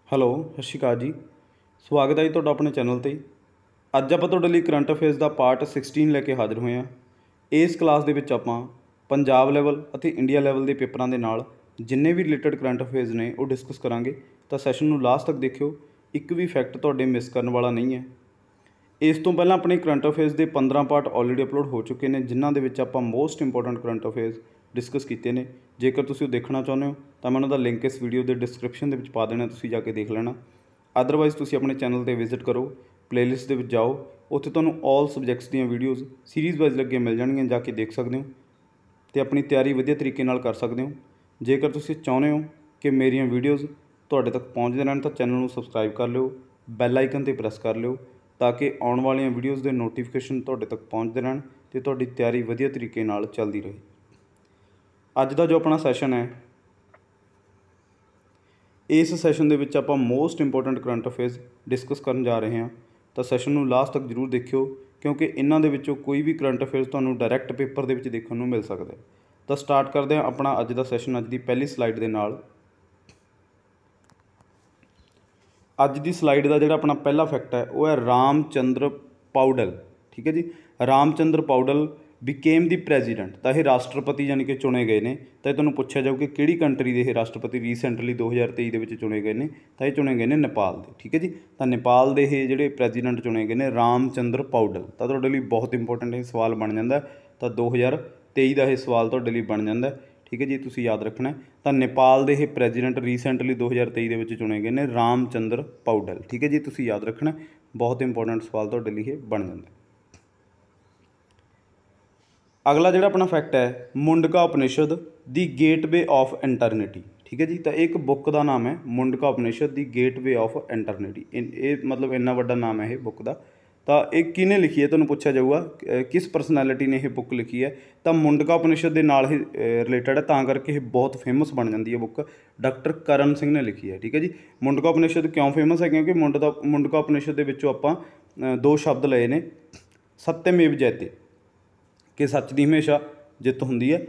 Hello ਸਤਿ ਸ਼੍ਰੀ ਅਕਾਲ ਜੀ। ਸਵਾਗਤ ਹੈ ਜੀ ਤੁਹਾਡਾ ਆਪਣੇ ਚੈਨਲ 'ਤੇ। ਅੱਜ ਆਪਾਂ ਤੁਹਾਡੇ ਲਈ ਕਰੰਟ ਅਫੇਅਰਸ ਦਾ ਪਾਰਟ 16 ਲੈ ਕੇ ਹਾਜ਼ਰ ਹੋਏ ਹਾਂ। ਇਸ ਕਲਾਸ ਦੇ ਵਿੱਚ ਆਪਾਂ ਪੰਜਾਬ ਲੈਵਲ ਅਤੇ ਇੰਡੀਆ ਲੈਵਲ ਦੇ ਪੇਪਰਾਂ ਦੇ ਨਾਲ ਜਿੰਨੇ ਵੀ ਰਿਲੇਟਡ ਕਰੰਟ ਅਫੇਅਰਸ ਨੇ ਉਹ ਡਿਸਕਸ ਕਰਾਂਗੇ। ਤਾਂ ਸੈਸ਼ਨ ਨੂੰ ਲਾਸਟ ਤੱਕ ਦੇਖਿਓ, ਇੱਕ ਵੀ ਫੈਕਟ ਤੁਹਾਡੇ ਮਿਸ ਕਰਨ ਵਾਲਾ ਨਹੀਂ ਹੈ। ਇਸ ਤੋਂ ਪਹਿਲਾਂ ਆਪਣੇ ਕਰੰਟ ਅਫੇਅਰਸ ਦੇ 15 ਪਾਰਟ ਆਲਰੇਡੀ ਅਪਲੋਡ ਹੋ ਚੁੱਕੇ ਨੇ, ਜਿਨ੍ਹਾਂ ਦੇ ਵਿੱਚ ਆਪਾਂ most important current affairs discuss ਕੀਤੇ ਨੇ। ਜੇਕਰ ਤੁਸੀਂ ਉਹ ਦੇਖਣਾ ਚਾਹੁੰਦੇ ਹੋ ਤਾਂ ਮੈਂ ਉਹਨਾਂ ਦਾ ਲਿੰਕ ਇਸ ਵੀਡੀਓ ਦੇ ਡਿਸਕ੍ਰਿਪਸ਼ਨ ਦੇ ਵਿੱਚ ਪਾ ਦੇਣਾ, ਤੁਸੀਂ ਜਾ ਕੇ ਦੇਖ ਲੈਣਾ। ਅਦਰਵਾਈਜ਼ ਤੁਸੀਂ ਆਪਣੇ ਚੈਨਲ 'ਤੇ ਵਿਜ਼ਿਟ ਕਰੋ, ਪਲੇਲਿਸਟ ਦੇ ਵਿੱਚ ਜਾਓ, ਉੱਥੇ ਤੁਹਾਨੂੰ ਆਲ ਸਬਜੈਕਟਸ ਦੀਆਂ ਵੀਡੀਓਜ਼ ਸੀਰੀਜ਼ ਵਾਈਜ਼ ਲੱਗੀਆਂ ਮਿਲ ਜਾਣਗੀਆਂ, ਜਾ ਕੇ ਦੇਖ ਸਕਦੇ ਹੋ ਅਤੇ ਆਪਣੀ ਤਿਆਰੀ ਵਧੀਆ ਤਰੀਕੇ ਨਾਲ ਕਰ ਸਕਦੇ ਹੋ। ਜੇਕਰ ਤੁਸੀਂ ਚਾਹੁੰਦੇ ਹੋ ਕਿ ਮੇਰੀਆਂ ਵੀਡੀਓਜ਼ ਤੁਹਾਡੇ ਤੱਕ ਪਹੁੰਚਦੇ ਰਹਿਣ ਤਾਂ ਚੈਨਲ ਨੂੰ ਸਬਸਕ੍ਰਾਈਬ ਕਰ ਲਿਓ, ਬੈਲ ਆਈਕਨ 'ਤੇ ਪ੍ਰੈਸ ਕਰ ਲਿਓ ਤਾਂ ਕਿ ਆਉਣ ਵਾਲੀਆਂ ਵੀਡੀਓਜ਼ ਦੇ ਨੋਟੀਫਿਕੇਸ਼ਨ ਤੁਹਾਡੇ ਤੱਕ ਪਹੁੰਚਦੇ ਰਹਿਣ ਅਤੇ ਤੁਹਾਡੀ ਤਿਆਰੀ ਵਧੀਆ ਤਰੀਕੇ ਨਾਲ ਚੱਲਦੀ ਰਹੇ। ਅੱਜ ਦਾ ਜੋ ਆਪਣਾ ਸੈਸ਼ਨ ਹੈ, ਇਸ ਸੈਸ਼ਨ ਦੇ ਵਿੱਚ ਆਪਾਂ most important current affairs discuss ਕਰਨ ਜਾ ਰਹੇ ਹਾਂ। ਤਾਂ ਸੈਸ਼ਨ ਨੂੰ ਲਾਸਟ ਤੱਕ ਜ਼ਰੂਰ ਦੇਖਿਓ, ਕਿਉਂਕਿ ਇਹਨਾਂ ਦੇ ਵਿੱਚੋਂ ਕੋਈ ਵੀ ਕਰੰਟ ਅਫੇਅਰਸ ਤੁਹਾਨੂੰ ਡਾਇਰੈਕਟ ਪੇਪਰ ਦੇ ਵਿੱਚ ਦੇਖਣ ਨੂੰ ਮਿਲ ਸਕਦਾ। ਤਾਂ ਸਟਾਰਟ ਕਰਦੇ ਹਾਂ ਆਪਣਾ ਅੱਜ ਦਾ ਸੈਸ਼ਨ ਅੱਜ ਦੀ ਪਹਿਲੀ ਸਲਾਈਡ ਦੇ ਨਾਲ। ਅੱਜ ਦੀ ਸਲਾਈਡ ਦਾ ਜਿਹੜਾ ਆਪਣਾ ਪਹਿਲਾ ਫੈਕਟ ਹੈ ਉਹ ਹੈ ਰਾਮ ਚੰਦਰ ਪਾਊਡਲ। ਠੀਕ ਹੈ ਜੀ, ਰਾਮ ਚੰਦਰ ਪਾਊਡਲ ਬਿਕੇਮ ਦੀ ਪ੍ਰੈਜ਼ੀਡੈਂਟ। ਤਾਂ ਇਹ ਰਾਸ਼ਟਰਪਤੀ ਯਾਨੀ ਕਿ ਚੁਣੇ ਗਏ ਨੇ। ਤਾਂ ਇਹ ਤੁਹਾਨੂੰ ਪੁੱਛਿਆ ਜਾਊ ਕਿ ਕਿਹੜੀ ਕੰਟਰੀ ਦੇ ਇਹ ਰਾਸ਼ਟਰਪਤੀ ਰੀਸੈਂਟਲੀ 2023 ਦੇ ਵਿੱਚ ਚੁਣੇ ਗਏ ਨੇ। ਤਾਂ ਇਹ ਚੁਣੇ ਗਏ ਨੇ ਨੇਪਾਲ ਦੇ। ਠੀਕ ਹੈ ਜੀ, ਤਾਂ ਨੇਪਾਲ ਦੇ ਇਹ ਜਿਹੜੇ ਪ੍ਰੈਜ਼ੀਡੈਂਟ ਚੁਣੇ ਗਏ ਨੇ ਰਾਮ ਚੰਦਰ ਪਾਊਡਲ। ਤਾਂ ਤੁਹਾਡੇ ਲਈ ਬਹੁਤ ਇੰਪੋਰਟੈਂਟ ਇਹ ਸਵਾਲ ਬਣ ਜਾਂਦਾ। ਤਾਂ 2023 ਦਾ ਇਹ ਸਵਾਲ ਤੁਹਾਡੇ ਲਈ ਬਣ ਜਾਂਦਾ। ਠੀਕ ਹੈ ਜੀ, ਤੁਸੀਂ ਯਾਦ ਰੱਖਣਾ। ਤਾਂ ਨੇਪਾਲ ਦੇ ਇਹ ਪ੍ਰੈਜ਼ੀਡੈਂਟ ਰੀਸੈਂਟਲੀ 2023 ਦੇ ਵਿੱਚ ਚੁਣੇ ਗਏ ਨੇ ਰਾਮ ਚੰਦਰ ਪਾਊਡਲ। ਠੀਕ ਹੈ ਜੀ, ਤੁਸੀਂ ਯਾਦ ਰੱਖਣਾ, ਬਹੁਤ ਇੰਪੋਰਟੈਂਟ ਸਵਾਲ ਤੁਹਾਡੇ ਲਈ ਇਹ ਬਣ ਜਾਂਦਾ। ਅਗਲਾ ਜਿਹੜਾ ਆਪਣਾ ਫੈਕਟ ਹੈ, ਮੁੰਡਕਾ ਉਪਨਿਸ਼ਦ ਦੀ ਗੇਟਵੇ ਆਫ ਇੰਟਰਨਿਟੀ। ਠੀਕ ਹੈ ਜੀ, ਤਾਂ ਇੱਕ ਬੁੱਕ ਦਾ ਨਾਮ ਹੈ ਮੁੰਡਕਾ ਉਪਨਿਸ਼ਦ ਦੀ ਗੇਟਵੇ ਆਫ ਇੰਟਰਨਿਟੀ। ਇਹ ਮਤਲਬ ਇੰਨਾ ਵੱਡਾ ਨਾਮ ਹੈ ਇਹ ਬੁੱਕ ਦਾ। ਤਾਂ ਇਹ ਕਿਹਨੇ ਲਿਖੀ ਹੈ ਤੁਹਾਨੂੰ ਪੁੱਛਿਆ ਜਾਊਗਾ, ਕਿਸ ਪਰਸਨੈਲਿਟੀ ਨੇ ਇਹ ਬੁੱਕ ਲਿਖੀ ਹੈ। ਤਾਂ ਮੁੰਡਕਾ ਉਪਨਿਸ਼ਦ ਦੇ ਨਾਲ ਹੀ ਰਿਲੇਟਡ ਹੈ, ਤਾਂ ਕਰਕੇ ਇਹ ਬਹੁਤ ਫੇਮਸ ਬਣ ਜਾਂਦੀ ਹੈ ਬੁੱਕ। ਡਾਕਟਰ ਕਰਨ ਸਿੰਘ ਨੇ ਲਿਖੀ ਹੈ। ਠੀਕ ਹੈ ਜੀ, ਮੁੰਡਕਾ ਉਪਨਿਸ਼ਦ ਕਿਉਂ ਫੇਮਸ ਹੈ, ਕਿਉਂਕਿ ਮੁੰਡਕਾ ਉਪਨਿਸ਼ਦ ਦੇ ਵਿੱਚੋਂ ਆਪਾਂ ਦੋ ਸ਼ਬਦ ਲਏ ਨੇ, ਸਤਿਅਮੇਵ ਜਯਤੇ, ਕਿ ਸੱਚ ਦੀ ਹਮੇਸ਼ਾ ਜਿੱਤ ਹੁੰਦੀ ਹੈ,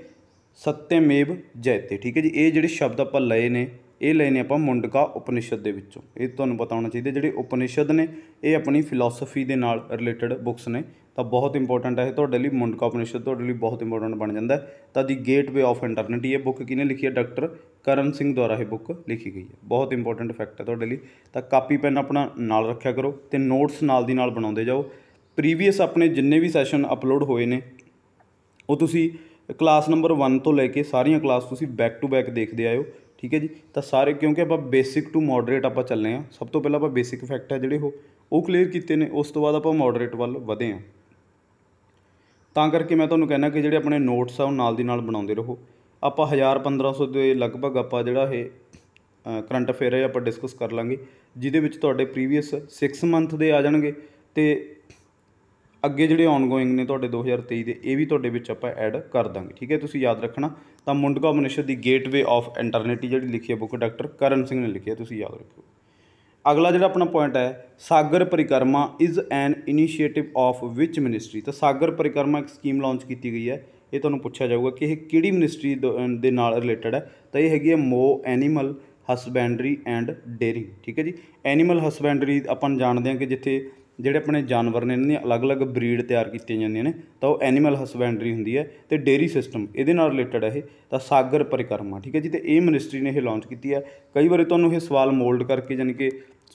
ਸਤਿਅਮੇਵ ਜਯਤੇ। ਠੀਕ ਹੈ ਜੀ, ਇਹ ਜਿਹੜੇ ਸ਼ਬਦ ਆਪਾਂ ਲਏ ਨੇ ਇਹ ਲਏ ਨੇ ਆਪਾਂ ਮੁੰਡਕਾ ਉਪਨਿਸ਼ਦ ਦੇ ਵਿੱਚੋਂ। ਇਹ ਤੁਹਾਨੂੰ ਪਤਾ ਹੋਣਾ ਚਾਹੀਦਾ। ਜਿਹੜੇ ਉਪਨਿਸ਼ਦ ਨੇ ਇਹ ਆਪਣੀ ਫਿਲੋਸਫੀ ਦੇ ਨਾਲ ਰਿਲੇਟਡ ਬੁੱਕਸ ਨੇ। ਤਾਂ ਬਹੁਤ ਇੰਪੋਰਟੈਂਟ ਹੈ ਇਹ ਤੁਹਾਡੇ ਲਈ। ਮੁੰਡਕਾ ਉਪਨਿਸ਼ਦ ਤੁਹਾਡੇ ਲਈ ਬਹੁਤ ਇੰਪੋਰਟੈਂਟ ਬਣ ਜਾਂਦਾ। ਤਾਂ ਦੀ ਗੇਟਵੇ ਆਫ ਇੰਟਰਨਿਟੀ ਇਹ ਬੁੱਕ ਕਿਹਨੇ ਲਿਖੀ ਹੈ, ਡਾਕਟਰ ਕਰਨ ਸਿੰਘ ਦੁਆਰਾ ਇਹ ਬੁੱਕ ਲਿਖੀ ਗਈ ਹੈ। ਬਹੁਤ ਇੰਪੋਰਟੈਂਟ ਫੈਕਟ ਹੈ ਤੁਹਾਡੇ ਲਈ। ਤਾਂ ਕਾਪੀ ਪੈਨ ਆਪਣਾ ਨਾਲ ਰੱਖਿਆ ਕਰੋ ਅਤੇ ਨੋਟਸ ਨਾਲ ਦੀ ਨਾਲ ਬਣਾਉਂਦੇ ਜਾਓ। ਪ੍ਰੀਵੀਅਸ ਆਪਣੇ ਜਿੰਨੇ ਵੀ ਸੈਸ਼ਨ ਅਪਲੋਡ ਹੋਏ ਨੇ ਉਹ ਤੁਸੀਂ ਕਲਾਸ ਨੰਬਰ 1 ਤੋਂ ਲੈ ਕੇ ਸਾਰੀਆਂ ਕਲਾਸ ਤੁਸੀਂ ਬੈਕ ਟੂ ਬੈਕ ਦੇਖਦੇ ਆਇਓ। ਠੀਕ ਹੈ ਜੀ, ਤਾਂ ਸਾਰੇ, ਕਿਉਂਕਿ ਆਪਾਂ ਬੇਸਿਕ ਟੂ ਮੋਡਰੇਟ ਆਪਾਂ ਚੱਲੇ ਹਾਂ। ਸਭ ਤੋਂ ਪਹਿਲਾਂ ਆਪਾਂ ਬੇਸਿਕ ਫੈਕਟ ਹੈ ਜਿਹੜੇ ਉਹ ਕਲੀਅਰ ਕੀਤੇ ਨੇ, ਉਸ ਤੋਂ ਬਾਅਦ ਆਪਾਂ ਮੋਡਰੇਟ ਵੱਲ ਵਧੇ ਹਾਂ। ਤਾਂ ਕਰਕੇ ਮੈਂ ਤੁਹਾਨੂੰ ਕਹਿੰਦਾ ਕਿ ਜਿਹੜੇ ਆਪਣੇ ਨੋਟਸ ਆ ਉਹ ਨਾਲ ਦੀ ਨਾਲ ਬਣਾਉਂਦੇ ਰਹੋ। ਆਪਾਂ 1000-1500 ਦੇ ਲਗਭਗ ਆਪਾਂ ਜਿਹੜਾ ਇਹ ਕਰੰਟ ਅਫੇਅਰ ਹੈ ਆਪਾਂ ਡਿਸਕਸ ਕਰ ਲਾਂਗੇ, ਜਿਹਦੇ ਵਿੱਚ ਤੁਹਾਡੇ ਪ੍ਰੀਵੀਅਸ 6 ਮੰਥ ਦੇ ਆ ਜਾਣਗੇ ਅਤੇ ਅੱਗੇ ਜਿਹੜੇ ਔਨਗੋਇੰਗ ਨੇ ਤੁਹਾਡੇ 2023 ਦੇ ਇਹ ਵੀ ਤੁਹਾਡੇ ਵਿੱਚ ਆਪਾਂ ਐਡ ਕਰ ਦਾਂਗੇ। ਠੀਕ ਹੈ, ਤੁਸੀਂ ਯਾਦ ਰੱਖਣਾ। ਤਾਂ ਮੁੰਡਕਾ ਉਪਨਿਸ਼ਦ ਦੀ ਗੇਟਵੇ ਆਫ ਇੰਟਰਨਿਟੀ ਜਿਹੜੀ ਲਿਖੀ ਹੈ ਬੁੱਕ ਡਾਕਟਰ ਕਰਨ ਸਿੰਘ ਨੇ ਲਿਖੀ ਹੈ, ਤੁਸੀਂ ਯਾਦ ਰੱਖੋ। ਅਗਲਾ ਜਿਹੜਾ ਆਪਣਾ ਪੁਆਇੰਟ ਹੈ, ਸਾਗਰ ਪਰਿਕਰਮਾ is an initiative of which ministry. ਤਾਂ ਸਾਗਰ ਪਰਿਕਰਮਾ ਇੱਕ ਸਕੀਮ ਲਾਂਚ ਕੀਤੀ ਗਈ ਹੈ। ਇਹ ਤੁਹਾਨੂੰ ਪੁੱਛਿਆ ਜਾਊਗਾ ਕਿ ਇਹ ਕਿਹੜੀ ਮਿਨਿਸਟਰੀ ਦੇ ਨਾਲ ਰਿਲੇਟਡ ਹੈ। ਤਾਂ ਇਹ ਹੈਗੀ ਹੈ ਐਨੀਮਲ ਹਸਬੈਂਡਰੀ ਐਂਡ ਡੇਅਰਿੰਗ। ਠੀਕ ਹੈ ਜੀ, ਐਨੀਮਲ ਹਸਬੈਂਡਰੀ ਆਪਾਂ ਜਾਣਦੇ ਹਾਂ ਕਿ ਜਿੱਥੇ ਜਿਹੜੇ ਆਪਣੇ ਜਾਨਵਰ ਨੇ ਇਹਨਾਂ ਦੀਆਂ ਅਲੱਗ-ਅਲੱਗ ਬਰੀਡ ਤਿਆਰ ਕੀਤੀਆਂ ਜਾਂਦੀਆਂ ਨੇ, ਤਾਂ ਉਹ ਐਨੀਮਲ ਹਸਬੈਂਡਰੀ ਹੁੰਦੀ ਹੈ। ਅਤੇ ਡੇਅਰੀ ਸਿਸਟਮ ਇਹਦੇ ਨਾਲ ਰਿਲੇਟਡ ਹੈ ਇਹ। ਤਾਂ ਸਾਗਰ ਪਰਿਕਰਮਾ। ਠੀਕ ਹੈ ਜੀ, ਅਤੇ ਇਹ ਮਿਨਿਸਟਰੀ ਨੇ ਇਹ ਲਾਂਚ ਕੀਤੀ ਹੈ। ਕਈ ਵਾਰੀ ਤੁਹਾਨੂੰ ਇਹ ਸਵਾਲ ਮੋਲਡ ਕਰਕੇ ਯਾਨੀ ਕਿ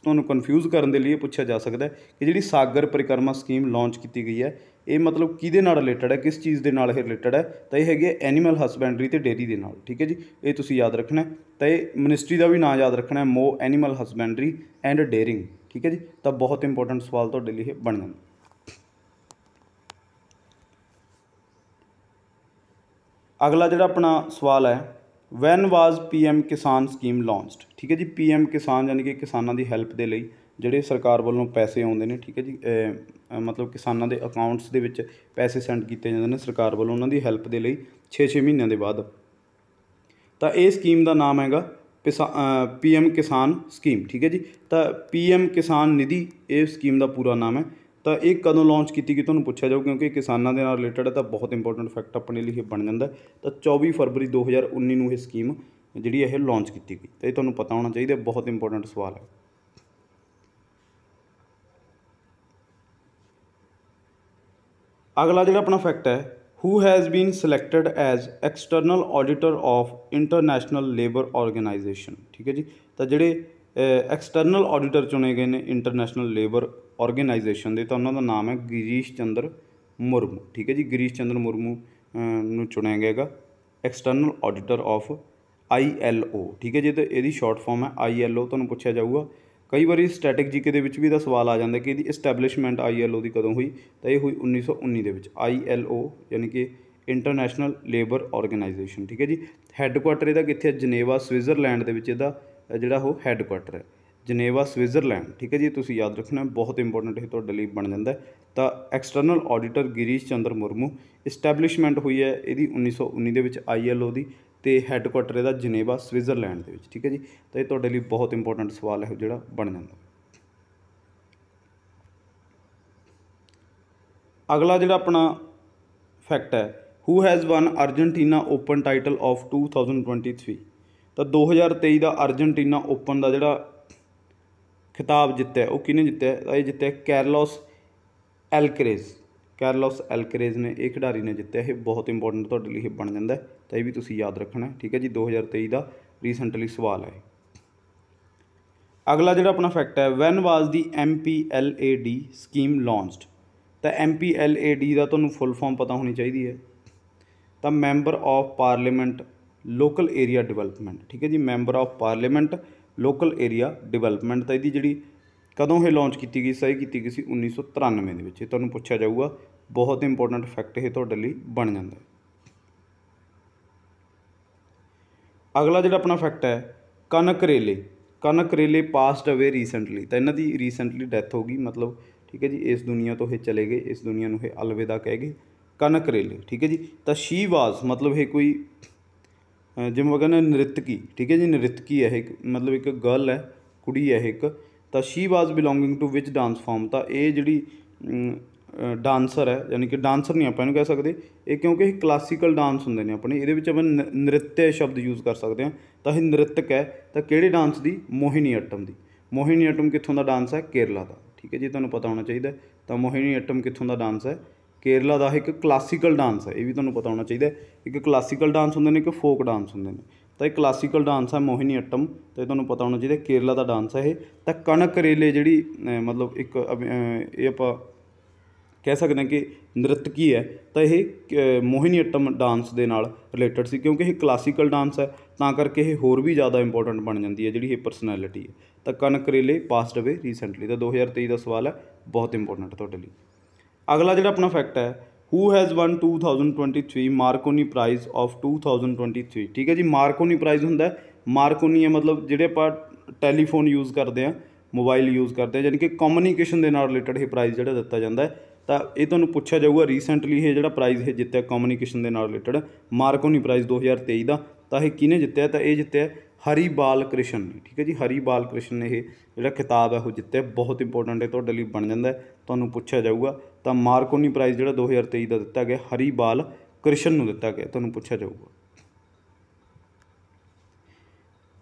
ਤੁਹਾਨੂੰ ਕਨਫਿਊਜ਼ ਕਰਨ ਦੇ ਲਈ ਇਹ ਪੁੱਛਿਆ ਜਾ ਸਕਦਾ ਕਿ ਜਿਹੜੀ ਸਾਗਰ ਪਰਿਕਰਮਾ ਸਕੀਮ ਲਾਂਚ ਕੀਤੀ ਗਈ ਹੈ ਇਹ ਮਤਲਬ ਕਿਹਦੇ ਨਾਲ ਰਿਲੇਟਡ ਹੈ, ਕਿਸ ਚੀਜ਼ ਦੇ ਨਾਲ ਇਹ ਰਿਲੇਟਡ ਹੈ। ਤਾਂ ਇਹ ਹੈਗੀ ਹੈ ਐਨੀਮਲ ਹਸਬੈਂਡਰੀ ਅਤੇ ਡੇਅਰੀ ਦੇ ਨਾਲ। ਠੀਕ ਹੈ ਜੀ, ਇਹ ਤੁਸੀਂ ਯਾਦ ਰੱਖਣਾ। ਤਾਂ ਇਹ ਮਿਨਿਸਟਰੀ ਦਾ ਵੀ ਨਾਂ ਯਾਦ ਰੱਖਣਾ, ਐਨੀਮਲ ਹਸਬੈਂਡਰੀ ਐਂਡ ਡੇਅਰਿੰਗ। ਠੀਕ ਹੈ ਜੀ, ਤਾਂ ਬਹੁਤ ਇੰਪੋਰਟੈਂਟ ਸਵਾਲ ਤੁਹਾਡੇ ਲਈ ਇਹ ਬਣ ਜਾਂਦਾ। ਅਗਲਾ ਜਿਹੜਾ ਆਪਣਾ ਸਵਾਲ ਹੈ, ਵੈਨ ਵਾਜ਼ PM ਕਿਸਾਨ ਸਕੀਮ ਲਾਂਚਡ। ਠੀਕ ਹੈ ਜੀ, PM ਕਿਸਾਨ ਯਾਨੀ ਕਿ ਕਿਸਾਨਾਂ ਦੀ ਹੈਲਪ ਦੇ ਲਈ ਜਿਹੜੇ ਸਰਕਾਰ ਵੱਲੋਂ ਪੈਸੇ ਆਉਂਦੇ ਨੇ। ਠੀਕ ਹੈ ਜੀ, ਮਤਲਬ ਕਿਸਾਨਾਂ ਦੇ ਅਕਾਊਂਟਸ ਦੇ ਵਿੱਚ ਪੈਸੇ ਸੈਂਡ ਕੀਤੇ ਜਾਂਦੇ ਨੇ ਸਰਕਾਰ ਵੱਲੋਂ ਉਹਨਾਂ ਦੀ ਹੈਲਪ ਦੇ ਲਈ 6-6 ਮਹੀਨਿਆਂ ਦੇ ਬਾਅਦ। ਤਾਂ ਇਹ ਸਕੀਮ ਦਾ ਨਾਮ ਹੈਗਾ PM ਕਿਸਾਨ ਸਕੀਮ। ਠੀਕ ਹੈ ਜੀ, ਤਾਂ PM ਕਿਸਾਨ ਨਿਧੀ ਇਹ ਸਕੀਮ ਦਾ ਪੂਰਾ ਨਾਮ ਹੈ। ਤਾਂ ਇਹ ਕਦੋਂ ਲਾਂਚ ਕੀਤੀ ਗਈ ਤੁਹਾਨੂੰ ਪੁੱਛਿਆ ਜਾਊ, ਕਿਉਂਕਿ ਕਿਸਾਨਾਂ ਦੇ ਨਾਲ ਰਿਲੇਟਡ ਹੈ। ਤਾਂ ਬਹੁਤ ਇੰਪੋਰਟੈਂਟ ਫੈਕਟ ਆਪਣੇ ਲਈ ਇਹ ਬਣ ਜਾਂਦਾ। ਤਾਂ 24 ਫਰਵਰੀ 2019 ਨੂੰ ਇਹ ਸਕੀਮ ਜਿਹੜੀ ਇਹ ਲਾਂਚ ਕੀਤੀ ਗਈ। ਤਾਂ ਇਹ ਤੁਹਾਨੂੰ ਪਤਾ ਹੋਣਾ ਚਾਹੀਦਾ, ਬਹੁਤ ਇੰਪੋਰਟੈਂਟ ਸਵਾਲ ਹੈ। ਅਗਲਾ ਜਿਹੜਾ ਆਪਣਾ ਫੈਕਟ ਹੈ, who has been selected as external auditor of international labour organisation. ਠੀਕ ਹੈ ਜੀ, ਤਾਂ ਜਿਹੜੇ ਐਕਸਟਰਨਲ ਆਡੀਟਰ ਚੁਣੇ ਗਏ ਨੇ ਇੰਟਰਨੈਸ਼ਨਲ ਲੇਬਰ ਆਰਗੇਨਾਈਜੇਸ਼ਨ ਦੇ, ਤਾਂ ਉਹਨਾਂ ਦਾ ਨਾਮ ਹੈ ਗਿਰੀਸ਼ ਚੰਦਰ ਮੁਰਮੂ। ਠੀਕ ਹੈ ਜੀ, ਗਿਰੀਸ਼ ਚੰਦਰ ਮੁਰਮੂ ਨੂੰ ਚੁਣਿਆ ਗਿਆ ਹੈਗਾ ਐਕਸਟਰਨਲ ਆਡੀਟਰ ਆਫ ILO। ਠੀਕ ਹੈ ਜੀ, ਤਾਂ ਇਹਦੀ ਸ਼ਾਰਟ ਫਾਰਮ ਹੈ ILO। ਤੁਹਾਨੂੰ ਪੁੱਛਿਆ ਜਾਊਗਾ ਕਈ ਵਾਰੀ ਸਟੈਟਿਕ ਜੀਕੇ ਦੇ ਵਿੱਚ ਵੀ ਇਹਦਾ ਸਵਾਲ ਆ ਜਾਂਦਾ ਕਿ ਇਹਦੀ ਇਸਟੈਬਲਿਸ਼ਮੈਂਟ ILO ਦੀ ਕਦੋਂ ਹੋਈ, ਤਾਂ ਇਹ ਹੋਈ 1919 ਦੇ ਵਿੱਚ। ILO ਯਾਨੀ ਕਿ ਇੰਟਰਨੈਸ਼ਨਲ ਲੇਬਰ ਆਰਗੇਨਾਈਜੇਸ਼ਨ। ਠੀਕ ਹੈ ਜੀ, ਹੈੱਡਕੁਆਟਰ ਇਹਦਾ ਕਿੱਥੇ ਹੈ? ਜਨੇਵਾ ਸਵਿਟਜ਼ਰਲੈਂਡ ਦੇ ਵਿੱਚ ਇਹਦਾ ਜਿਹੜਾ ਉਹ ਹੈੱਡਕੁਆਟਰ ਹੈ, ਜਨੇਵਾ ਸਵਿਟਜ਼ਰਲੈਂਡ। ਠੀਕ ਹੈ ਜੀ, ਤੁਸੀਂ ਯਾਦ ਰੱਖਣਾ, ਬਹੁਤ ਇੰਪੋਰਟੈਂਟ ਇਹ ਤੁਹਾਡੇ ਲਈ ਬਣ ਜਾਂਦਾ। ਤਾਂ ਐਕਸਟਰਨਲ ਆਡੀਟਰ ਗਿਰੀਸ਼ ਚੰਦਰ ਮੁਰਮੂ, ਇਸਟੈਬਲਿਸ਼ਮੈਂਟ ਹੋਈ ਹੈ ਇਹਦੀ 1919 ਦੇ ਵਿੱਚ ILO ਦੀ, ਅਤੇ ਹੈੱਡਕੁਆਟਰ ਇਹਦਾ ਜਨੇਵਾ ਸਵਿਟਜ਼ਰਲੈਂਡ ਦੇ ਵਿੱਚ। ਠੀਕ ਹੈ ਜੀ, ਤਾਂ ਇਹ ਤੁਹਾਡੇ ਲਈ ਬਹੁਤ ਇੰਪੋਰਟੈਂਟ ਸਵਾਲ ਹੈ ਜਿਹੜਾ ਬਣ ਜਾਂਦਾ। ਅਗਲਾ ਜਿਹੜਾ ਆਪਣਾ ਫੈਕਟ ਹੈ, who has one Argentina open title of 2023। ਤਾਂ 2023 ਦਾ ਅਰਜਨਟੀਨਾ ਓਪਨ ਦਾ ਜਿਹੜਾ ਖਿਤਾਬ ਜਿੱਤਿਆ ਉਹ ਕਿਹਨੇ ਜਿੱਤਿਆ? ਤਾਂ ਇਹ ਜਿੱਤਿਆ ਕਾਰਲੋਸ ਐਲਕਰੇਜ਼। ਕਾਰਲੋਸ ਐਲਕਰੇਜ਼ ਨੇ, ਇਹ ਖਿਡਾਰੀ ਨੇ ਜਿੱਤਿਆ। ਇਹ ਬਹੁਤ ਇੰਪੋਰਟੈਂਟ ਤੁਹਾਡੇ ਲਈ ਇਹ ਬਣ ਜਾਂਦਾ, ਤਾਂ ਇਹ ਵੀ ਤੁਸੀਂ ਯਾਦ ਰੱਖਣਾ। ਠੀਕ ਹੈ ਜੀ, 2023 ਦਾ ਰੀਸੈਂਟਲੀ ਸਵਾਲ ਹੈ। ਅਗਲਾ ਜਿਹੜਾ ਆਪਣਾ ਫੈਕਟ ਹੈ, ਵੈਨ ਵਾਜ਼ ਦੀ MPLAD ਸਕੀਮ ਲਾਂਚਡ। ਤਾਂ MPLAD ਦਾ ਤੁਹਾਨੂੰ ਫੁੱਲ ਫਾਰਮ ਪਤਾ ਹੋਣੀ ਚਾਹੀਦੀ ਹੈ। ਤਾਂ member of parliament local area development. ਠੀਕ ਹੈ ਜੀ, member of parliament local area development. ਤਾਂ ਇਹਦੀ ਜਿਹੜੀ ਕਦੋਂ ਇਹ ਲਾਂਚ ਕੀਤੀ ਗਈ? ਸਹੀ ਕੀਤੀ ਗਈ ਸੀ 1993 ਦੇ ਵਿੱਚ। ਇਹ ਤੁਹਾਨੂੰ ਪੁੱਛਿਆ ਜਾਊਗਾ, ਬਹੁਤ ਇੰਪੋਰਟੈਂਟ ਫੈਕਟ ਇਹ ਤੁਹਾਡੇ ਲਈ ਬਣ ਜਾਂਦਾ। ਅਗਲਾ ਜਿਹੜਾ ਆਪਣਾ ਫੈਕਟ ਹੈ, Kanak Rele. Kanak Rele passed away recently. ਤਾਂ ਇਹਨਾਂ ਦੀ ਰੀਸੈਂਟਲੀ ਡੈਥ ਹੋ ਗਈ, ਮਤਲਬ ਠੀਕ ਹੈ ਜੀ, ਇਸ ਦੁਨੀਆ ਤੋਂ ਇਹ ਚਲੇ ਗਏ, ਇਸ ਦੁਨੀਆ ਨੂੰ ਇਹ ਅਲਵਿਦਾ ਕਹਿ ਗਏ। ਕਨਕ ਰੇਲੇ। ਠੀਕ ਹੈ ਜੀ, ਤਾਂ ਸ਼ੀ ਵਾਜ਼ ਮਤਲਬ ਇਹ ਕੋਈ ਜਿਵੇਂ ਉਹ ਕਹਿੰਦੇ ਨ੍ਰਿਤਕੀ। ਠੀਕ ਹੈ ਜੀ, ਨ੍ਰਿਤਕੀ ਹੈ ਇਹ, ਮਤਲਬ ਇੱਕ ਗਰਲ ਹੈ, ਕੁੜੀ ਹੈ ਇੱਕ। ਤਾਂ ਸ਼ੀ ਵਾਜ਼ ਬਿਲੋਂਗਿੰਗ ਟੂ ਵਿਚ ਡਾਂਸ ਫਾਰਮ। ਤਾਂ ਇਹ ਜਿਹੜੀ ਡਾਂਸਰ ਹੈ, ਯਾਨੀ ਕਿ ਡਾਂਸਰ ਨਹੀਂ ਆਪਾਂ ਇਹਨੂੰ ਕਹਿ ਸਕਦੇ ਇਹ, ਕਿਉਂਕਿ ਇਹ ਕਲਾਸੀਕਲ ਡਾਂਸ ਹੁੰਦੇ ਨੇ ਆਪਣੇ, ਇਹਦੇ ਵਿੱਚ ਆਪਾਂ ਨ੍ਰਿਤਯ ਸ਼ਬਦ ਯੂਜ਼ ਕਰ ਸਕਦੇ ਹਾਂ। ਤਾਂ ਇਹ ਨ੍ਰਿਤਕ ਹੈ, ਤਾਂ ਕਿਹੜੇ ਡਾਂਸ ਦੀ? ਮੋਹਿਨੀ ਅੱਟਮ ਦੀ। ਮੋਹਿਨੀ ਅੱਟਮ ਕਿੱਥੋਂ ਦਾ ਡਾਂਸ ਹੈ? ਕੇਰਲਾ ਦਾ। ਠੀਕ ਹੈ ਜੀ, ਤੁਹਾਨੂੰ ਪਤਾ ਹੋਣਾ ਚਾਹੀਦਾ। ਤਾਂ ਮੋਹਿਨੀ ਅੱਟਮ ਕਿੱਥੋਂ ਦਾ ਡਾਂਸ ਹੈ? ਕੇਰਲਾ ਦਾ। ਇੱਕ ਕਲਾਸੀਕਲ ਡਾਂਸ ਹੈ, ਇਹ ਵੀ ਤੁਹਾਨੂੰ ਪਤਾ ਹੋਣਾ ਚਾਹੀਦਾ। ਇੱਕ ਕਲਾਸੀਕਲ ਡਾਂਸ ਹੁੰਦੇ ਨੇ, ਇੱਕ ਫੋਕ ਡਾਂਸ ਹੁੰਦੇ ਨੇ। ਤਾਂ ਇਹ ਕਲਾਸੀਕਲ ਡਾਂਸ ਹੈ ਮੋਹਿਨੀ ਅੱਟਮ, ਅਤੇ ਇਹ ਤੁਹਾਨੂੰ ਪਤਾ ਹੋਣਾ ਚਾਹੀਦਾ ਕੇਰਲਾ ਦਾ ਡਾਂਸ ਹੈ ਇਹ। ਤਾਂ ਕਣਕ ਰੇਲੇ ਜਿਹੜੀ ਮਤਲਬ ਇੱਕ ਇਹ ਆਪਾਂ ਕਹਿ ਸਕਦੇ ਹਾਂ ਕਿ ਨ੍ਰਿਤਕੀ ਹੈ, ਤਾਂ ਇਹ ਮੋਹਿਨੀ ਅੱਟਮ ਡਾਂਸ ਦੇ ਨਾਲ ਰਿਲੇਟਡ ਸੀ, ਕਿਉਂਕਿ ਇਹ ਕਲਾਸੀਕਲ ਡਾਂਸ ਹੈ, ਤਾਂ ਕਰਕੇ ਇਹ ਹੋਰ ਵੀ ਜ਼ਿਆਦਾ ਇੰਪੋਰਟੈਂਟ ਬਣ ਜਾਂਦੀ ਹੈ ਜਿਹੜੀ ਇਹ ਪਰਸਨੈਲਿਟੀ ਹੈ। ਤਾਂ ਕਨਕ ਰੇਲੇ ਪਾਸਡ ਅਵੇ ਰੀਸੈਂਟਲੀ। ਤਾਂ 2023 ਦਾ ਸਵਾਲ ਹੈ, ਬਹੁਤ ਇੰਪੋਰਟੈਂਟ ਤੁਹਾਡੇ ਲਈ। ਅਗਲਾ ਜਿਹੜਾ ਆਪਣਾ ਫੈਕਟ ਹੈ, who has won 2023 Marconi prize of 2023। ਠੀਕ ਹੈ ਜੀ, ਮਾਰਕੋਨੀ ਪ੍ਰਾਈਜ਼ ਹੁੰਦਾ, ਮਾਰਕੋਨੀ ਹੈ ਮਤਲਬ ਜਿਹੜੇ ਆਪਾਂ ਟੈਲੀਫੋਨ ਯੂਜ਼ ਕਰਦੇ ਹਾਂ, ਮੋਬਾਈਲ ਯੂਜ਼ ਕਰਦੇ ਹਾਂ, ਯਾਨੀ ਕਿ ਕਮਿਊਨੀਕੇਸ਼ਨ ਦੇ ਨਾਲ ਰਿਲੇਟਡ ਇਹ ਪ੍ਰਾਈਜ਼ ਜਿਹੜਾ ਦਿੱਤਾ ਜਾਂਦਾ ਹੈ। ਤਾਂ ਇਹ ਤੁਹਾਨੂੰ ਪੁੱਛਿਆ ਜਾਊਗਾ ਰੀਸੈਂਟਲੀ ਇਹ ਜਿਹੜਾ ਪ੍ਰਾਈਜ਼ ਇਹ ਜਿੱਤਿਆ ਕਮਿਊਨੀਕੇਸ਼ਨ ਦੇ ਨਾਲ ਰਿਲੇਟਡ, ਮਾਰਕੋਨੀ ਪ੍ਰਾਈਜ਼ 2023 ਦਾ। ਤਾਂ ਇਹ ਕਿਹਨੇ ਜਿੱਤਿਆ? ਤਾਂ ਇਹ ਜਿੱਤਿਆ ਹਰੀ ਬਾਲ ਕ੍ਰਿਸ਼ਨ ਨੇ। ਠੀਕ ਹੈ ਜੀ, ਹਰੀ ਬਾਲ ਕ੍ਰਿਸ਼ਨ ਨੇ ਇਹ ਜਿਹੜਾ ਖਿਤਾਬ ਹੈ ਉਹ ਜਿੱਤਿਆ। ਬਹੁਤ ਇੰਪੋਰਟੈਂਟ ਹੈ ਤੁਹਾਡੇ ਲਈ ਬਣ ਜਾਂਦਾ, ਤੁਹਾਨੂੰ ਪੁੱਛਿਆ ਜਾਊਗਾ। ਤਾਂ ਮਾਰਕੋਨੀ ਪ੍ਰਾਈਜ਼ ਜਿਹੜਾ 2023 ਦਾ ਦਿੱਤਾ ਗਿਆ ਹਰੀ ਬਾਲ ਕ੍ਰਿਸ਼ਨ ਨੂੰ ਦਿੱਤਾ ਗਿਆ, ਤੁਹਾਨੂੰ ਪੁੱਛਿਆ ਜਾਊਗਾ।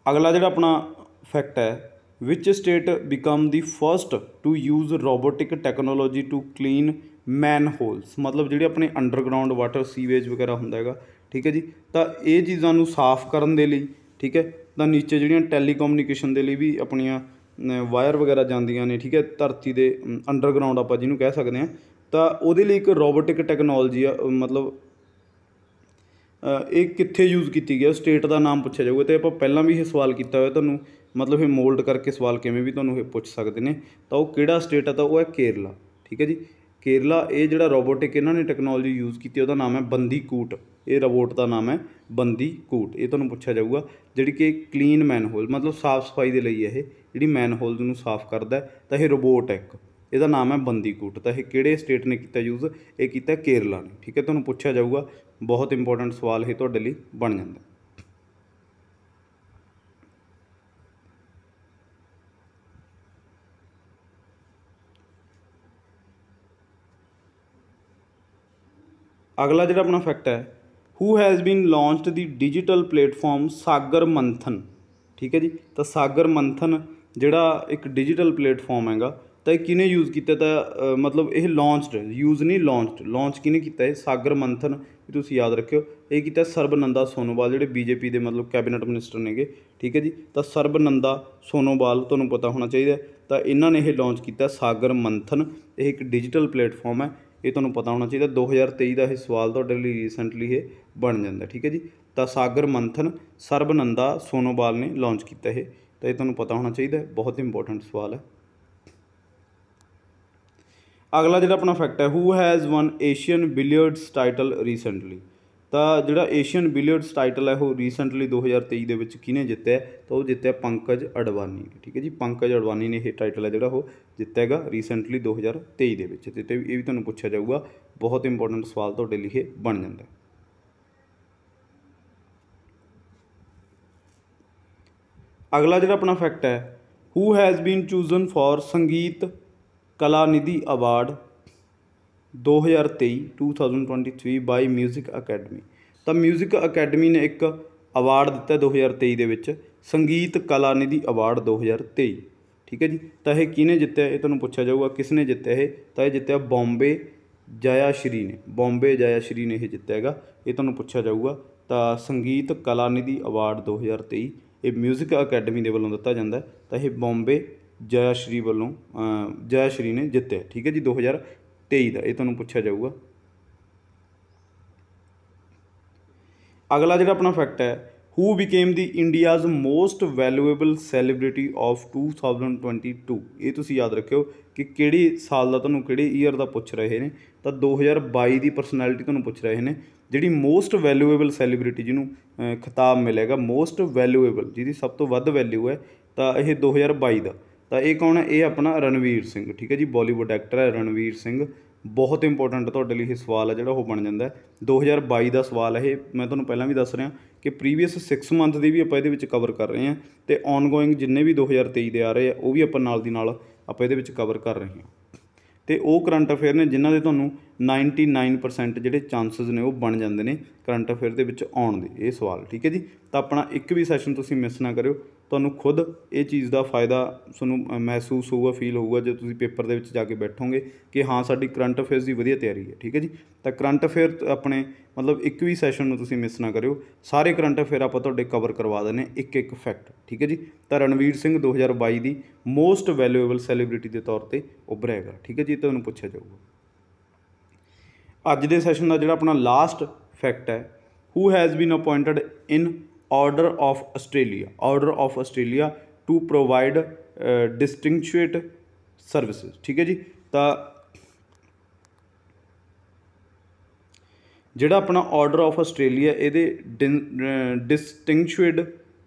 ਅਗਲਾ ਜਿਹੜਾ ਆਪਣਾ ਫੈਕਟ ਹੈ, ਵਿਚ ਸਟੇਟ ਬਿਕਮ ਦੀ first to use robotic technology to clean manholes. ਮਤਲਬ ਜਿਹੜੇ ਆਪਣੇ ਅੰਡਰਗਰਾਊਂਡ ਵਾਟਰ ਸੀਵੇਜ ਵਗੈਰਾ ਹੁੰਦਾ ਹੈਗਾ। ਠੀਕ ਹੈ ਜੀ, ਤਾਂ ਇਹ ਚੀਜ਼ਾਂ ਨੂੰ ਸਾਫ਼ ਕਰਨ ਦੇ ਲਈ, ਠੀਕ ਹੈ, ਤਾਂ ਨੀਚੇ ਜਿਹੜੀਆਂ ਟੈਲੀਕਮਿਊਨੀਕੇਸ਼ਨ ਦੇ ਲਈ ਵੀ ਆਪਣੀਆਂ ਵਾਇਰ ਵਗੈਰਾ ਜਾਂਦੀਆਂ ਨੇ। ਠੀਕ ਹੈ, ਧਰਤੀ ਦੇ ਅੰਡਰਗਰਾਊਂਡ ਆਪਾਂ ਜਿਹਨੂੰ ਕਹਿ ਸਕਦੇ ਹਾਂ। ਤਾਂ ਉਹਦੇ ਲਈ ਇੱਕ ਰੋਬੋਟਿਕ ਟੈਕਨੋਲੋਜੀ ਆ, ਮਤਲਬ ਇਹ ਕਿੱਥੇ ਯੂਜ਼ ਕੀਤੀ ਗਈ, ਸਟੇਟ ਦਾ ਨਾਮ ਪੁੱਛਿਆ ਜਾਊਗਾ। ਅਤੇ ਆਪਾਂ ਪਹਿਲਾਂ ਵੀ ਇਹ ਸਵਾਲ ਕੀਤਾ ਹੋਇਆ ਤੁਹਾਨੂੰ, ਮਤਲਬ ਇਹ ਮੋਲਡ ਕਰਕੇ ਸਵਾਲ ਕਿਵੇਂ ਵੀ ਤੁਹਾਨੂੰ ਇਹ ਪੁੱਛ ਸਕਦੇ ਨੇ। ਤਾਂ ਉਹ ਕਿਹੜਾ ਸਟੇਟ ਹੈ? ਤਾਂ ਉਹ ਹੈ ਕੇਰਲਾ। ਠੀਕ ਹੈ ਜੀ, ਕੇਰਲਾ। ਇਹ ਜਿਹੜਾ ਰੋਬੋਟਿਕ ਇਹਨਾਂ ਨੇ ਟੈਕਨੋਲੋਜੀ ਯੂਜ਼ ਕੀਤੀ ਉਹਦਾ ਨਾਮ ਹੈ ਬੰਦੀਕੂਟ। ਇਹ ਰੋਬੋਟ ਦਾ ਨਾਮ ਹੈ ਬੰਦੀਕੂਟ। ਇਹ ਤੁਹਾਨੂੰ ਪੁੱਛਿਆ ਜਾਊਗਾ, ਜਿਹੜੀ ਕਿ ਕਲੀਨ ਮੈਨ ਹੋਲ, ਮਤਲਬ ਸਾਫ਼ ਸਫਾਈ ਦੇ ਲਈ ਇਹ ਜਿਹੜੀ ਮੈਨ ਹੋਲਜ਼ ਨੂੰ ਸਾਫ਼ ਕਰਦਾ। ਤਾਂ ਇਹ ਰੋਬੋਟ ਹੈ ਇੱਕ, ਇਹਦਾ ਨਾਮ ਹੈ ਬੰਦੀਕੂਟ। ਤਾਂ ਇਹ ਕਿਹੜੇ ਸਟੇਟ ਨੇ ਕੀਤਾ ਯੂਜ਼? ਇਹ ਕੀਤਾ ਕੇਰਲਾ ਨੇ। ਠੀਕ ਹੈ, ਤੁਹਾਨੂੰ ਪੁੱਛਿਆ ਜਾਊਗਾ, ਬਹੁਤ ਇੰਪੋਰਟੈਂਟ ਸਵਾਲ ਇਹ ਤੁਹਾਡੇ ਲਈ ਬਣ ਜਾਂਦਾ। ਅਗਲਾ ਜਿਹੜਾ ਆਪਣਾ ਫੈਕਟ ਹੈ, who has been launched the digital platform Sagar Manthan. ठीक है जी, तो सागर मंथन जिहड़ा एक डिजिटल प्लेटफॉर्म हैगा तो किने यूज़ किया, तो मतलब ये लॉन्चड, यूज़ नहीं लॉन्चड, लॉन्च किने किया है सागर मंथन, भी तुसीं याद रखियो। ये किया सर्बनंदा सोनोवाल जिहड़े बीजेपी के मतलब कैबिनेट मिनिस्टर नेगे। ठीक है जी, तो सर्बनंदा सोनोवाल तुहानूं पता होना चाहिए, तो इन्होंने ये लॉन्च किया सागर मंथन। ये एक डिजिटल प्लेटफॉर्म है, ये तुहानूं पता होना चाहिए। 2023 का यह सवाल तुहाडे लई रीसेंटली ये बन जाता। ठीक है जी, तो सागर मंथन सर्बनंदा सोनोवाल ने लॉन्च किया है, तो ये तुहानूं पता होना चाहिए, बहुत इंपॉर्टेंट सवाल है। अगला जो अपना फैक्ट है, who has won Asian billiards title recently. तो जोड़ा एशियन बिलियर्ड्स टाइटल है वो रीसेंटली 2023 किने जितया, तो वो जितया पंकज अडवाणी। ठीक है जी, पंकज अडवाणी ने यह टाइटल है जोड़ा वो जितया रीसेंटली 2023 के। ये भी तुहानूं पूछा जाऊगा, बहुत इंपॉर्टेंट सवाल तुहाडे लई बन जाता है। अगला जो अपना फैक्ट है, who has been chosen for संगीत कला निधि अवार्ड 2023 बाई म्यूजिक अकैडमी। तो म्यूजिक अकैडमी ने एक अवार्ड दिता 2023 संगीत कला निधि अवार्ड 2023। ठीक है जी, तो यह किने जितया, ये तुहानूं पूछा जाऊगा किसने जितया है, तो यह जितया बॉम्बे जयाश्री ने, बॉम्बे जयाश्री ने यह जितया है, ये तुहानूं पूछा जाऊगा। तो संगीत कला निधि अवार्ड 2023 ये म्यूजिक अकैडमी के वलों दिता जाता है, तो यह बॉम्बे जयाश्री वालों जयाश्री ने जितया। ठीक है जी, 2023 का, ये तुहानूं पूछा जाऊगा। अगला जो अपना फैक्ट है, who became the India's most valuable celebrity of 2022। ये तुसीं याद रखियो कि किहड़े साल का, तुहानूं किहड़े ईयर का पूछ रहे हैं, तो 2022 की परसनैलिटी तुहानूं पूछ रहे हैं। जिहड़ी मोस्ट वैल्यूएबल सैलीब्रिटी जिन्होंने खिताब मिलेगा मोस्ट वैल्यूएबल, जिहदी सब तो वध वैल्यू है, तो यह 2022 का, तो ये कौन है, ये अपना रणवीर सिंह। ठीक है जी, बॉलीवुड एक्टर है रणवीर सिंह। बहुत इंपॉर्टेंट तुहाडे लई सवाल है जोड़ा वो बन जाता है। 2022 का सवाल है, मैं तुहानूं पहलां भी दस रहा कि प्रीवियस 6 मंथ की भी आपां इहदे विच कवर कर रहे हैं, तो ऑनगोइंग जिन्ने भी 2023 के आ रहे हैं वो भी आपां नाल दी नाल आपां इहदे विच कवर कर रहे हैं। तो वो करंट अफेयर ने जिन्हां दे तुहानूं 99% जिहड़े चांसिस ने वो बन जाते हैं करंट अफेयर दे विच आउण दे, ये सवाल। ठीक है जी, तो अपना एक भी सैशन तुसीं मिस ना करियो, तुहानूं खुद ये चीज़ का फायदा तुहानूं महसूस होगा, फील होगा जो तुसीं पेपर दे विच जाके बैठोगे कि हाँ साडी करंट अफेयर्स की वधिया तैयारी है। ठीक है जी, तो करंट अफेयर अपने मतलब एक भी सैशन में तुसीं मिस ना करियो, सारे करंट अफेयर आपां तुहाडे कवर करवा देने एक एक फैक्ट। ठीक है जी, तो रणवीर सिंह 2022 की मोस्ट वैल्यूएबल सैलीब्रिटी के तौर पर उभरेगा। ठीक है जी, तुहानूं पूछा जाऊगा। अज के सैशन का जो अपना लास्ट फैक्ट है, who has been appointed in order of Australia, order of Australia to provide distinguished services. ठीक है जी, तो जिहड़ा अपना ऑर्डर ऑफ आस्ट्रेलिया ये डिस्टिंग्विश्ड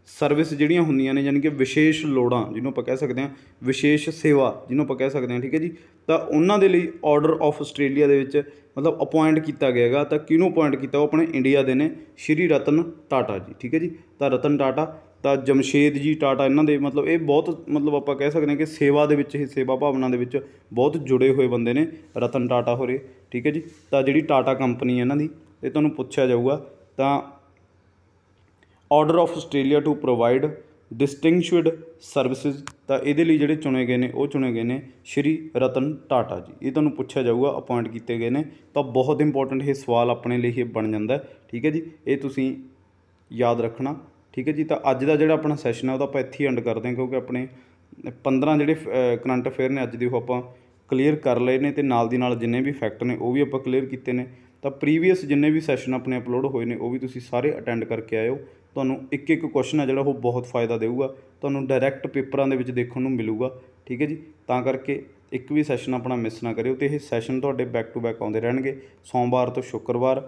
सर्विस जिहड़ियां हुंदियां ने, यानी कि विशेष लोड़ां जिन्हों आप कह सकते हैं, विशेष सेवा जिन्हों आप कह सकते हैं। ठीक है जी, तो उन्होंने लिए ऑर्डर ऑफ आस्ट्रेलिया दे विच मतलब अपॉइंट किया गया, तो किनूं अपॉइंट किया, वो अपने इंडिया के ने श्री रतन टाटा जी। ठीक है जी, तो रतन टाटा, तो जमशेद जी टाटा, इन्हों के मतलब ये बहुत मतलब आप कह सकते हैं कि सेवा दे विच, सेवा भावना दे विच बहुत जुड़े हुए बंदे ने रतन टाटा होरे। ठीक है जी, तो जी टाटा कंपनी इन्हों की, ये तुहानूं पूछा जाऊगा। तो order of Australia to provide distinguished services, तो ये जोड़े चुने गए हैं वो चुने गए हैं श्री रतन टाटा जी। ये तुहानूं पूछा जाऊगा, अपॉइंट किए गए हैं, तो बहुत इंपॉर्टेंट ये सवाल अपने लिए बन जाता है। ठीक है जी, ये तुसीं याद रखना। ठीक है जी, तो अज का जो अपना सैशन है वो आप इत्थे एंड करते हैं, क्योंकि अपने 15 जोड़े करंट अफेयर ने अज वो आप क्लीयर कर ले ने, तो नाल दी नाल जिन्ने भी फैक्ट ने वो भी आप क्लीयर किए हैं। तो प्रीवियस जिन्ने भी सैशन अपने अपलोड होए ने वो भी तुसीं सारे अटेंड करके आए हो। तुहानूं एक एक क्वेश्चन है जोड़ा वो बहुत फ़ायदा देगा, तुहानूं डायरैक्ट पेपरों के देखने को मिलूगा। ठीक है जी, तां करके एक भी सैशन अपना मिस ना करियो। तो ये सैशन तुहाडे बैक टू बैक आउंदे रहणगे, सोमवार तो शुक्रवार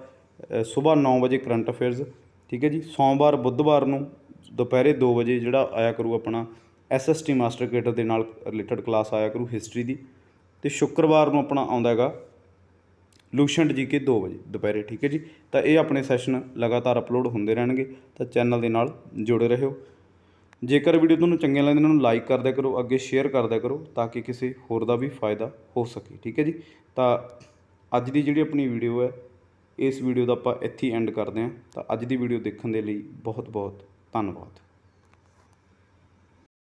सुबह 9 बजे करंट अफेयर्स। ठीक है जी, सोमवार बुधवार नूं दोपहरे 2 बजे जोड़ा आया करू अपना SST मास्टर कैडर के नाल रिलेटेड क्लास आया करू हिस्टरी की, तो शुक्रवार नूं अपना आउंदा हैगा लूशेंट जी के 2 बजे दोपहरे। ठीक है जी, तो ये अपने सैशन लगातार अपलोड होंदे रहणगे, तो चैनल के नाल जुड़े रहियो। जेकर वीडियो तुहानूं चंगीआं लगदियां उन्होंने लाइक कर दिया करो, अगे शेयर कर दिया करो, ताकि किसी होर का भी फायदा हो सके। ठीक है जी, तो अज की जिहड़ी अपनी वीडियो है इस वीडियो का ਆਪਾਂ ਇੱਥੇ ਐਂਡ ਕਰਦੇ ਹਾਂ। ਤਾਂ ਅੱਜ ਦੀ ਵੀਡੀਓ ਦੇਖਣ ਦੇ ਲਈ ਬਹੁਤ ਬਹੁਤ ਧੰਨਵਾਦ।